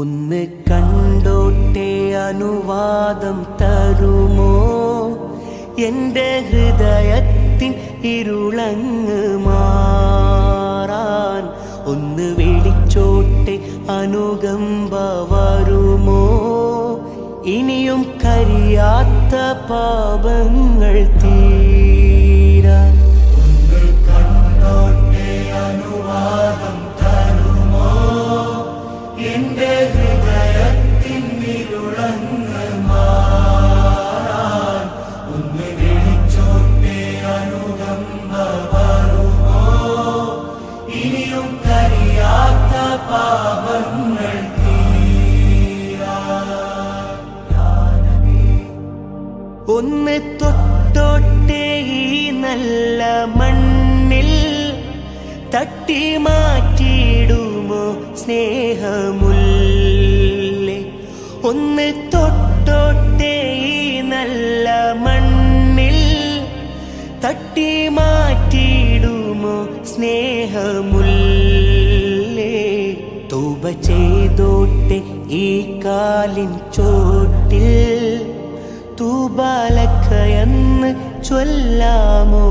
ഒന്ന് കണ്ടോട്ടെ അനുവാദം തരുമോ? എൻ്റെ ഹൃദയത്തിൻ ഇരുളങ്ങ് മാറാൻ ഒന്ന് വിളിച്ചോട്ടെ അനുകമ്പ വരുമോ? ഇനിയും കരിയാത്ത പാപങ്ങൾ തീരാൻ ഒന്ന് കണ്ടോട്ടെ അനുവാദം തരുമോ? എൻ്റെ ഹൃദയത്തിൻ ഇരുളങ്ങ് മാറാൻ ഒന്ന് വിളിച്ചോട്ടെ അനുകമ്പ വരുമോ? ഇനിയും കരിയാത്ത പാപങ്ങൾ ഒന്ന് തൊട്ടോട്ടെ ഈ നല്ല മണ്ണിൽ തട്ടി മാറ്റിയിടുമോ സ്നേഹമുല്ലേ? ഒന്ന് തൊട്ടോട്ടെ ഈ നല്ല മണ്ണിൽ തട്ടി മാറ്റിയിടുമോ സ്നേഹമുല്ലേ? തൗബ ചെയ്തോട്ടെ ഈ കാലിൻ ചോട്ടിൽ തൂബാലക്കയെന്ന് ചൊല്ലാമോ?